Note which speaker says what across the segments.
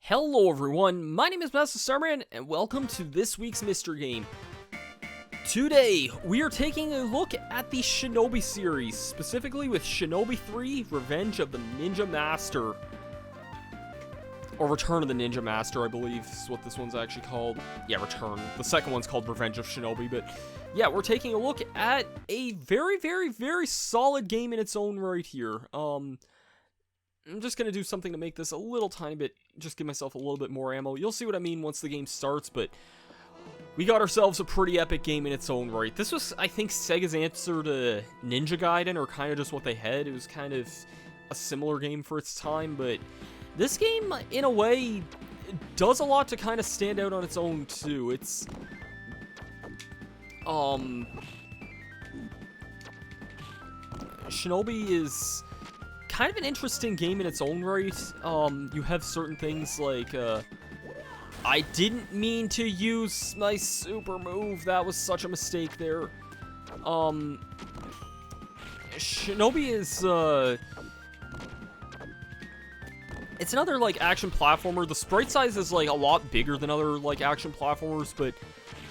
Speaker 1: Hello everyone, my name is Masterstarman, and welcome to this week's mystery game. Today, we are taking a look at the Shinobi series, specifically with Shinobi III, Revenge of the Ninja Master. Or Return of the Ninja Master, I believe is what this one's actually called. Yeah, Return. The second one's called Revenge of Shinobi, but yeah, we're taking a look at a very solid game in its own right here. I'm just going to do something to make this a little tiny bit, just give myself a little bit more ammo. You'll see what I mean once the game starts, but we got ourselves a pretty epic game in its own right. This was, I think, Sega's answer to Ninja Gaiden, or kind of just what they had. It was kind of a similar game for its time, but this game, in a way, does a lot to kind of stand out on its own, too. It's, Shinobi is kind of an interesting game in its own right. You have certain things like, I didn't mean to use my super move. That was such a mistake there. Shinobi is, it's another, like, action platformer. The sprite size is, like, a lot bigger than other, like, action platformers, but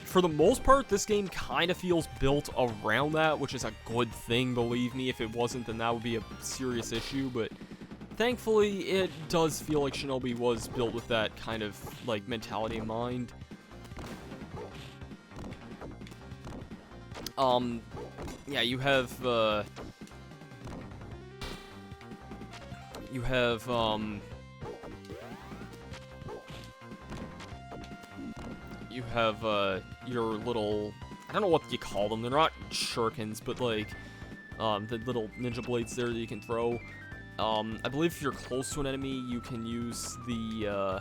Speaker 1: for the most part, this game kind of feels built around that, which is a good thing, believe me. If it wasn't, then that would be a serious issue, but thankfully, it does feel like Shinobi was built with that kind of, like, mentality in mind. Yeah, you have, your little, I don't know what you call them, they're not shurikens, but like, the little ninja blades there that you can throw. I believe if you're close to an enemy, you can use the,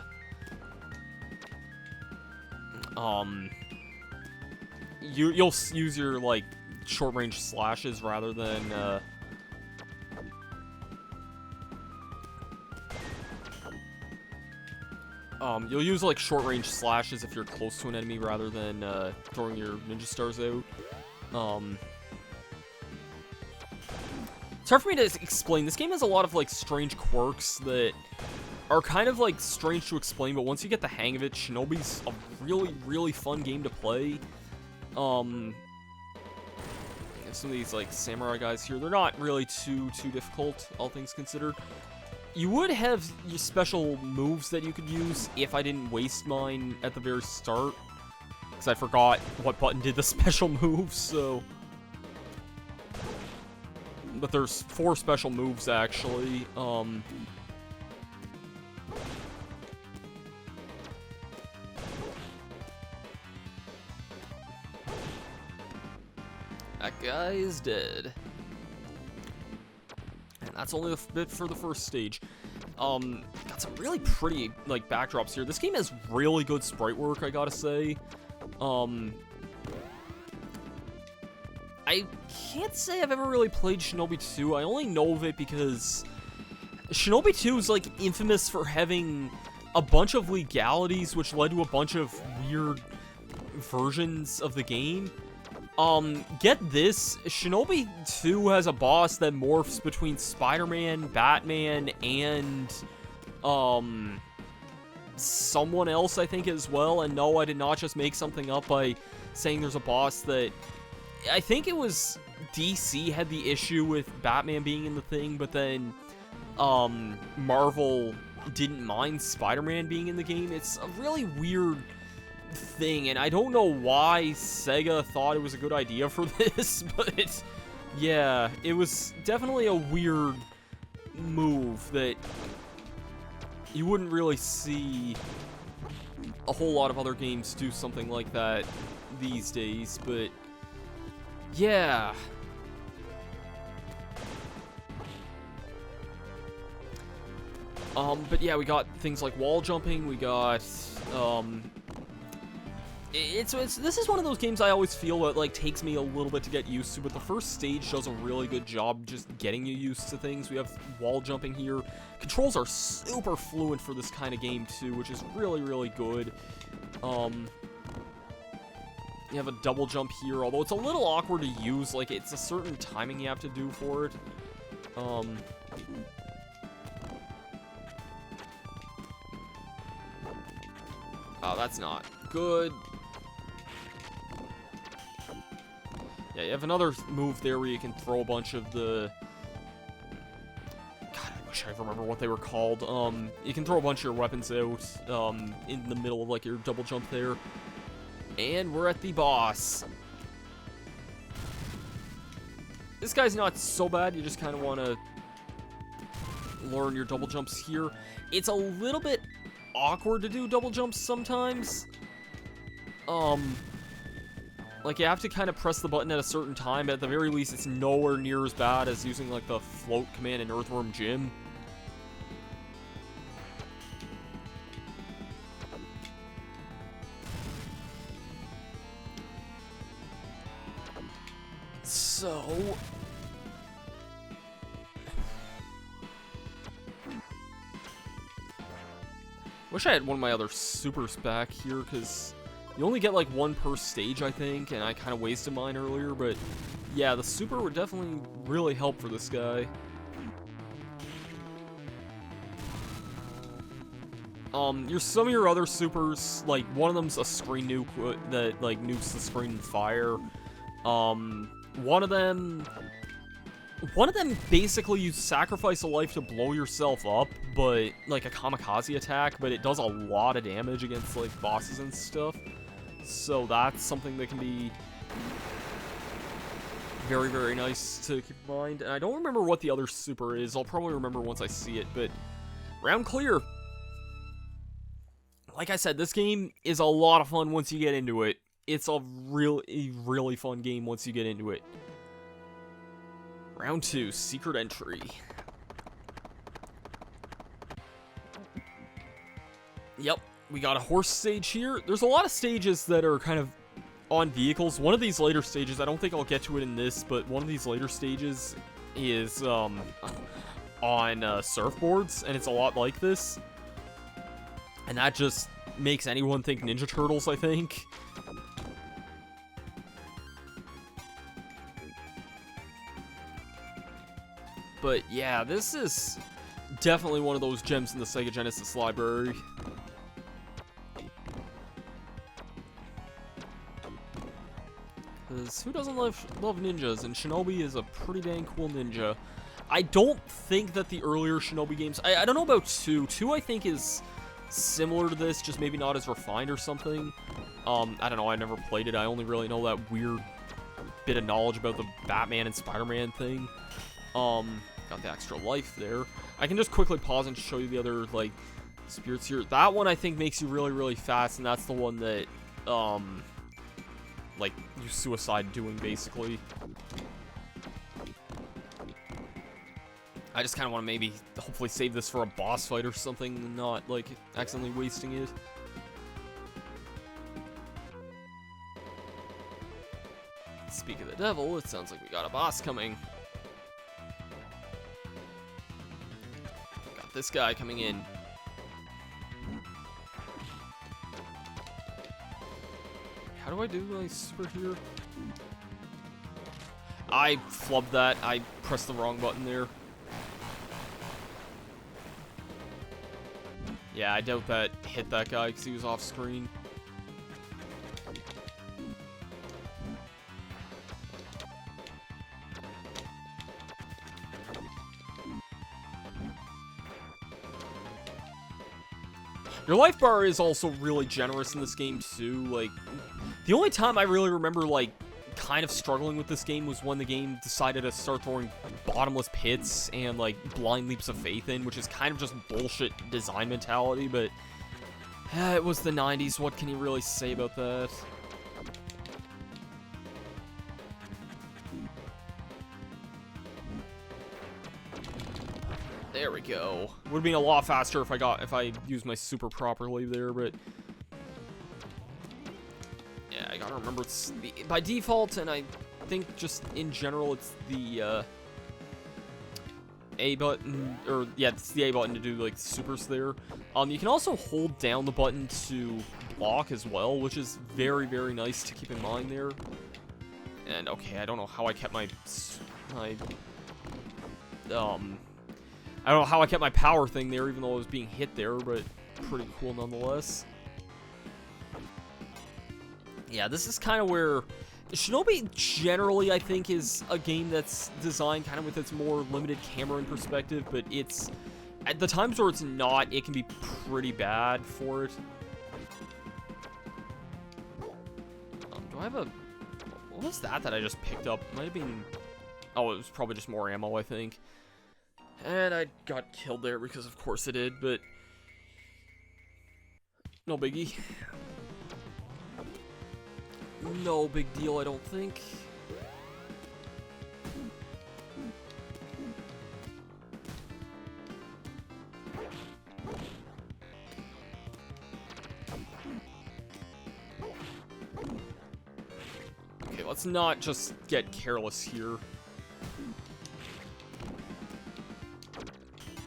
Speaker 1: you'll use your, like, short-range slashes rather than, you'll use, like, short-range slashes if you're close to an enemy rather than, throwing your ninja stars out. It's hard for me to explain. This game has a lot of, like, strange quirks that are kind of, like, strange to explain, but once you get the hang of it, Shinobi's a really fun game to play. Some of these, like, samurai guys here, they're not really too difficult, all things considered. You would have your special moves that you could use if I didn't waste mine at the very start, because I forgot what button did the special moves, so. But there's 4 special moves, actually. That guy is dead. And that's only a bit for the first stage. Got some really pretty, like, backdrops here. This game has really good sprite work, I gotta say. I can't say I've ever really played Shinobi 2. I only know of it because Shinobi 2 is, like, infamous for having a bunch of legalities, which led to a bunch of weird versions of the game. Get this, Shinobi 2 has a boss that morphs between Spider-Man, Batman, and, someone else, I think, as well. And no, I did not just make something up by saying there's a boss that, I think it was DC had the issue with Batman being in the thing, but then, Marvel didn't mind Spider-Man being in the game. It's a really weird thing, and I don't know why Sega thought it was a good idea for this, but yeah, it was definitely a weird move that you wouldn't really see a whole lot of other games do something like that these days, but yeah. But yeah, we got things like wall jumping, we got, this is one of those games I always feel that, like, takes me a little bit to get used to, but the first stage does a really good job just getting you used to things. We have wall jumping here. Controls are super fluent for this kind of game, too, which is really good. You have a double jump here, although it's a little awkward to use. Like, it's a certain timing you have to do for it. Oh, that's not good. Yeah, you have another move there where you can throw a bunch of the... God, I wish I remember what they were called. You can throw a bunch of your weapons out, in the middle of, like, your double jump there. And we're at the boss. This guy's not so bad, you just kind of want to learn your double jumps here. It's a little bit awkward to do double jumps sometimes. Like, you have to kind of press the button at a certain time, but at the very least, it's nowhere near as bad as using, like, the float command in Earthworm Jim. So... wish I had one of my other supers back here, because you only get, like, one per stage, I think, and I kind of wasted mine earlier, but yeah, the super would definitely really help for this guy. Some of your other supers, like, one of them's a screen nuke that, like, nukes the screen in fire. One of them basically you sacrifice a life to blow yourself up, but like a kamikaze attack, but it does a lot of damage against like bosses and stuff. So that's something that can be very, very nice to keep in mind. And I don't remember what the other super is. I'll probably remember once I see it, but round clear. Like I said, this game is a lot of fun once you get into it. It's a really, really fun game once you get into it. Round 2, secret entry. Yep, we got a horse stage here. There's a lot of stages that are kind of on vehicles. One of these later stages, I don't think I'll get to it in this, but one of these later stages is on surfboards, and it's a lot like this. And that just makes anyone think Ninja Turtles, I think. But yeah, this is definitely one of those gems in the Sega Genesis library. Because who doesn't love ninjas? And Shinobi is a pretty dang cool ninja. I don't think that the earlier Shinobi games... I don't know about 2. 2 I think is similar to this, just maybe not as refined or something. I don't know, I never played it. I only really know that weird bit of knowledge about the Batman and Spider-Man thing. Got the extra life there. I can just quickly pause and show you the other, like, spirits here. That one, I think, makes you really, really fast, and that's the one that, like, you suicide doing, basically. I just kind of want to maybe, hopefully, save this for a boss fight or something, not, like, accidentally wasting it. Speak of the devil, it sounds like we got a boss coming. This guy coming in. How do I do my super here? I flubbed that. I pressed the wrong button there. Yeah, I doubt that hit that guy because he was off screen. Your life bar is also really generous in this game, too. Like, the only time I really remember, like, kind of struggling with this game was when the game decided to start throwing bottomless pits and, like, blind leaps of faith in, which is kind of just bullshit design mentality, but it was the 90s. What can you really say about that? There we go. Would have been a lot faster if I used my super properly there, but yeah, I gotta remember it's by default, and I think just in general it's the A button, or yeah, it's the A button to do like supers there. You can also hold down the button to block as well, which is very, very nice to keep in mind there. And okay, I don't know how I kept my I don't know how I kept my power thing there, even though I was being hit there, but pretty cool nonetheless. Yeah, this is kind of where Shinobi generally, I think, is a game that's designed kind of with its more limited camera and perspective, but it's, at the times where it's not, it can be pretty bad for it. Do I have a, what was that I just picked up? Might have been, oh, it was probably just more ammo, I think. And I got killed there because of course I did, but no biggie. No big deal, I don't think. Okay, let's not just get careless here.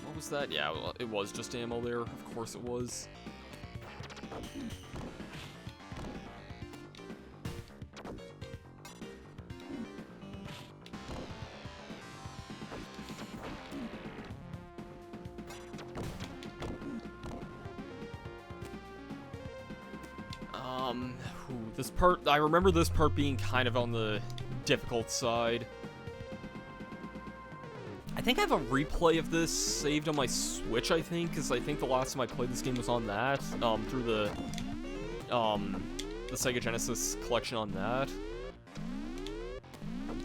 Speaker 1: What was that? Yeah, well, it was just ammo there. Of course it was. This part, I remember this part being kind of on the difficult side. I think I have a replay of this saved on my Switch, I think, because I think the last time I played this game was on that, through the Sega Genesis collection on that.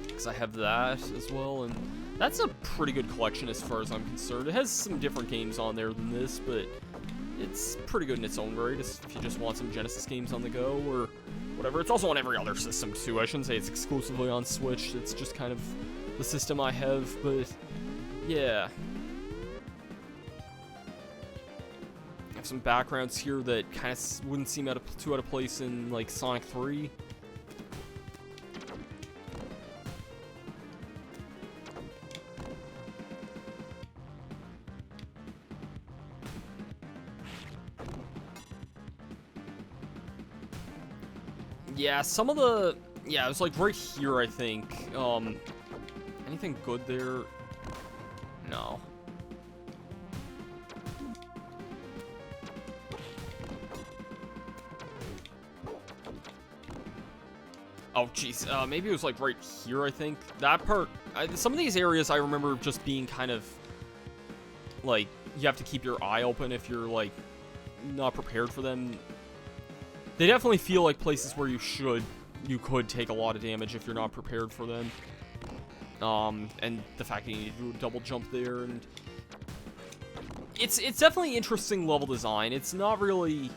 Speaker 1: Because I have that as well, and that's a pretty good collection as far as I'm concerned. It has some different games on there than this, but it's pretty good in its own right, if you just want some Genesis games on the go, or whatever. It's also on every other system, too. I shouldn't say it's exclusively on Switch. It's just kind of the system I have, but yeah. I have some backgrounds here that kind of wouldn't seem too out of place in, like, Sonic 3. Yeah, some of the, yeah, it was like right here, I think. Anything good there? No. Oh, jeez, maybe it was like right here, I think. That part, some of these areas I remember just being kind of, like, you have to keep your eye open if you're, like, not prepared for them. They definitely feel like places where you could take a lot of damage if you're not prepared for them. And the fact that you need to do a double jump there, and it's definitely interesting level design. It's not really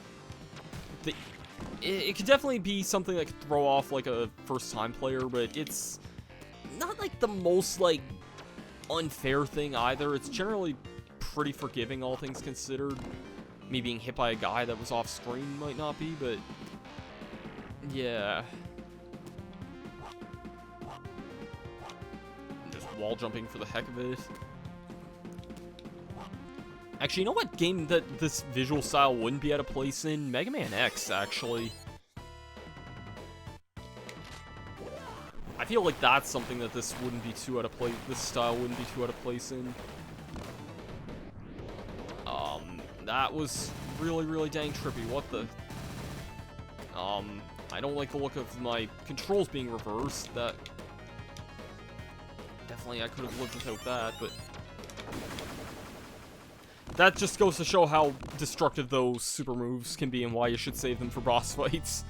Speaker 1: it could definitely be something that could throw off like a first-time player, but it's not like the most like unfair thing either. It's generally pretty forgiving, all things considered. Me being hit by a guy that was off screen might not be, but yeah. Just wall jumping for the heck of it. Actually, you know what game that this visual style wouldn't be out of place in? Mega Man X, actually. I feel like that's something that this wouldn't be too out of place. This style wouldn't be too out of place in. That was really, really dang trippy. What the? I don't like the look of my controls being reversed. That definitely I could have lived without that, but that just goes to show how destructive those super moves can be and why you should save them for boss fights.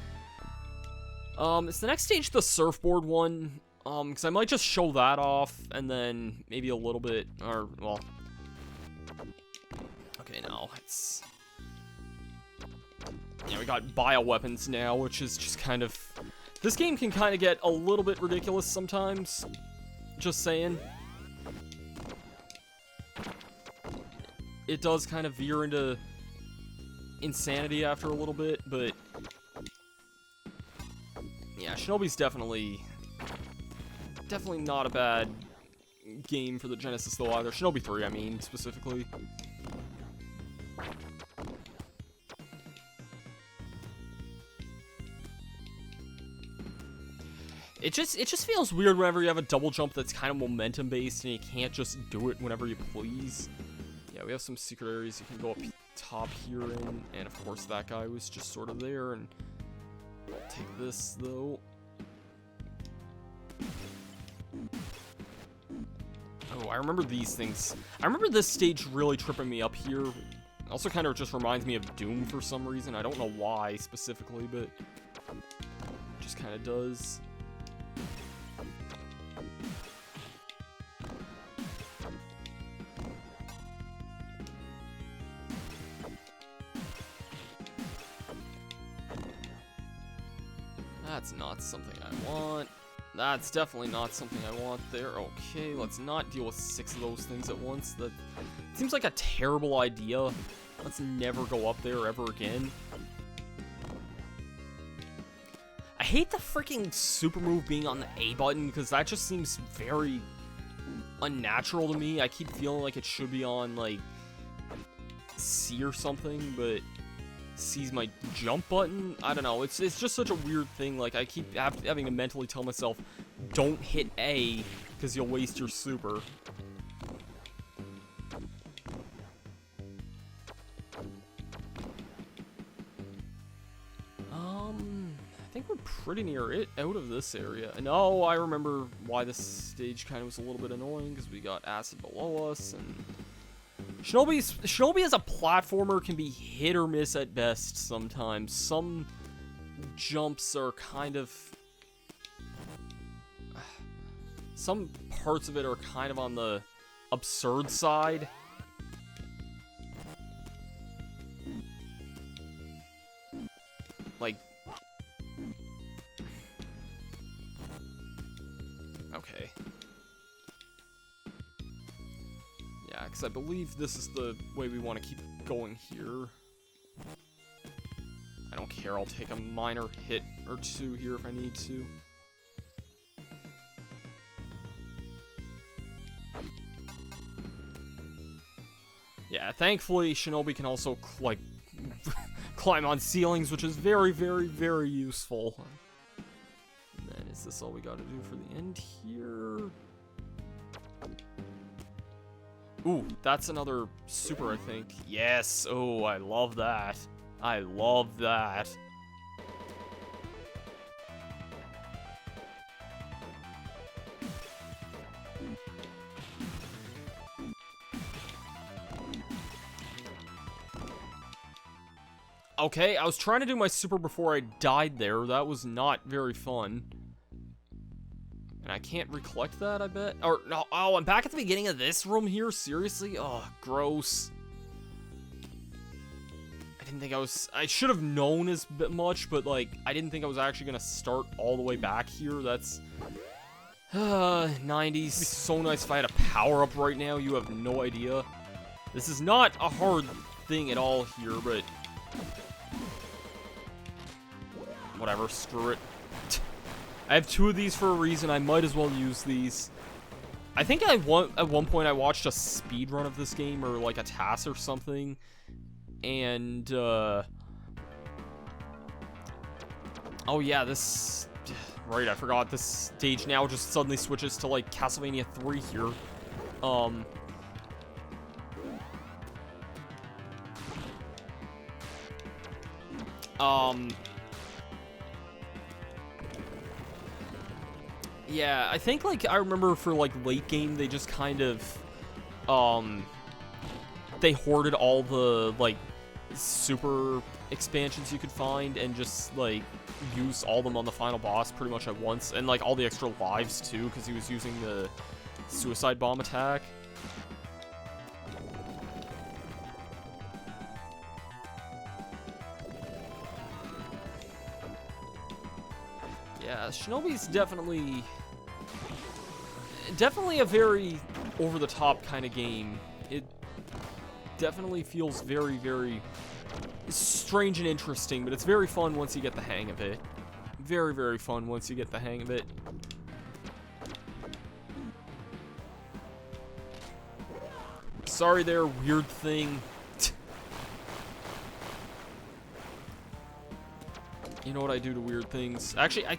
Speaker 1: Is the next stage the surfboard one? Because I might just show that off and then maybe a little bit, or well. Okay, no, it's... Yeah, we got bioweapons now, which is just kind of... This game can kind of get a little bit ridiculous sometimes. Just saying. It does kind of veer into insanity after a little bit, but... Yeah, Shinobi's definitely not a bad game for the Genesis, though, either. Shinobi 3, I mean, specifically. It just feels weird whenever you have a double jump that's kind of momentum based and you can't just do it whenever you please. Yeah, we have some secret areas you can go up top here in, and of course that guy was just sort of there, and I'll take this, though. Oh, I remember these things. I remember this stage really tripping me up here. It also kind of just reminds me of Doom for some reason. I don't know why specifically, but it just kind of does. That's not something I want. That's definitely not something I want there. Okay, let's not deal with 6 of those things at once. That seems like a terrible idea. Let's never go up there ever again. I hate the freaking super move being on the A button, because that just seems very unnatural to me. I keep feeling like it should be on, like, C or something, but C's my jump button. I don't know. It's just such a weird thing. Like, I keep having to mentally tell myself, don't hit A, because you'll waste your super. I think we're pretty near it, out of this area. And oh, I remember why this stage kind of was a little bit annoying, because we got acid below us, and Shinobi as a platformer can be hit or miss at best sometimes. Some jumps are kind of... Some parts of it are kind of on the absurd side. Like... Okay. Yeah, because I believe this is the way we want to keep going here. I don't care, I'll take a minor hit or two here if I need to. Yeah, thankfully Shinobi can also, like, climb on ceilings, which is very, very, very useful. And then, is this all we gotta do for the end here? Ooh, that's another super, I think. Yes! Oh, I love that. I love that. Okay, I was trying to do my super before I died there. That was not very fun. And I can't recollect that, I bet. Or, no, oh, I'm back at the beginning of this room here? Seriously? Oh, gross. I didn't think I should have known as much, but, like, I didn't think I was actually gonna start all the way back here. That's... 90s. It'd be so nice if I had a power-up right now. You have no idea. This is not a hard thing at all here, but... Whatever, screw it. I have 2 of these for a reason. I might as well use these. I think at one point I watched a speed run of this game, or like a TAS or something, and oh yeah, this, right, I forgot this stage now just suddenly switches to like Castlevania 3 here. Yeah, I think, like, I remember for, like, late game, they just kind of, they hoarded all the, like, super expansions you could find and just, like, used all of them on the final boss pretty much at once. And, like, all the extra lives, too, because he was using the suicide bomb attack. Yeah, Shinobi's definitely a very over-the-top kind of game. It definitely feels very, very strange and interesting, but it's very fun once you get the hang of it. Very, very fun once you get the hang of it. Sorry there, weird thing. You know what I do to weird things? Actually, I,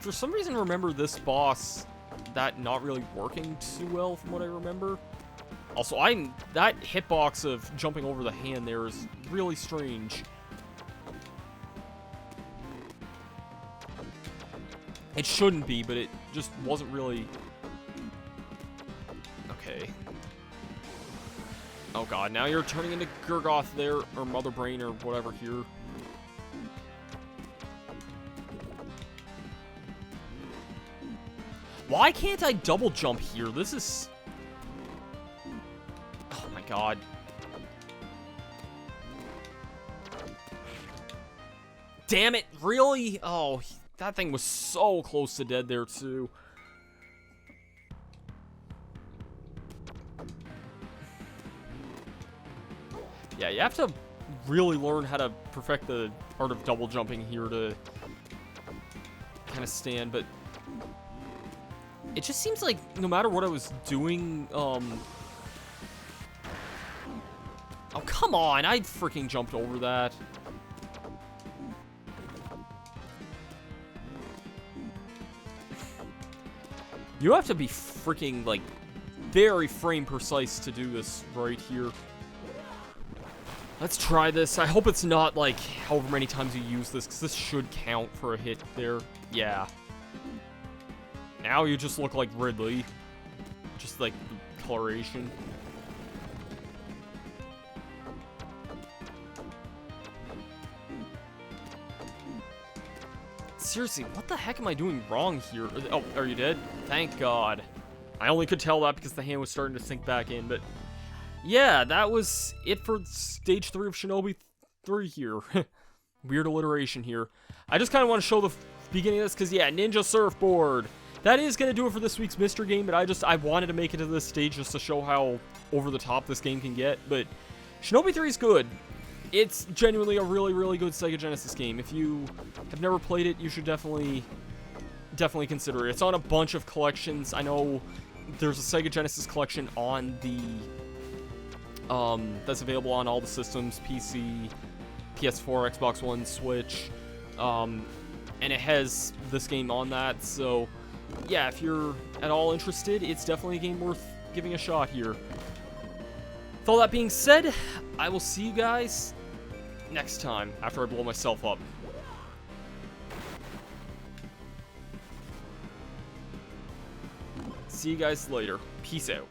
Speaker 1: for some reason, remember this boss that not really working too well from what I remember. Also, that hitbox of jumping over the hand there is really strange. It shouldn't be, but it just wasn't really... Okay. Oh god, now you're turning into Gurgoth there, or Mother Brain, or whatever here. Why can't I double jump here? This is... Oh my god. Damn it, really? Oh, that thing was so close to dead there, too. Yeah, you have to really learn how to perfect the art of double jumping here to kind of stand, but it just seems like no matter what I was doing, oh, come on, I freaking jumped over that. You have to be freaking, like, very frame precise to do this right here. Let's try this. I hope it's not, like, however many times you use this, because this should count for a hit there. Yeah. Now you just look like Ridley. Just, like, coloration. Seriously, what the heck am I doing wrong here? Oh, are you dead? Thank God. I only could tell that because the hand was starting to sink back in, but... Yeah, that was it for Stage 3 of Shinobi 3 here. Weird alliteration here. I just kind of want to show the beginning of this because, yeah, Ninja Surfboard. That is going to do it for this week's mystery game, but I wanted to make it to this stage just to show how over the top this game can get. But Shinobi 3 is good. It's genuinely a really, really good Sega Genesis game. If you have never played it, you should definitely consider it. It's on a bunch of collections. I know there's a Sega Genesis collection on the... that's available on all the systems, PC, PS4, Xbox One, Switch, and it has this game on that, so yeah, if you're at all interested, it's definitely a game worth giving a shot here. With all that being said, I will see you guys next time, after I blow myself up. See you guys later. Peace out.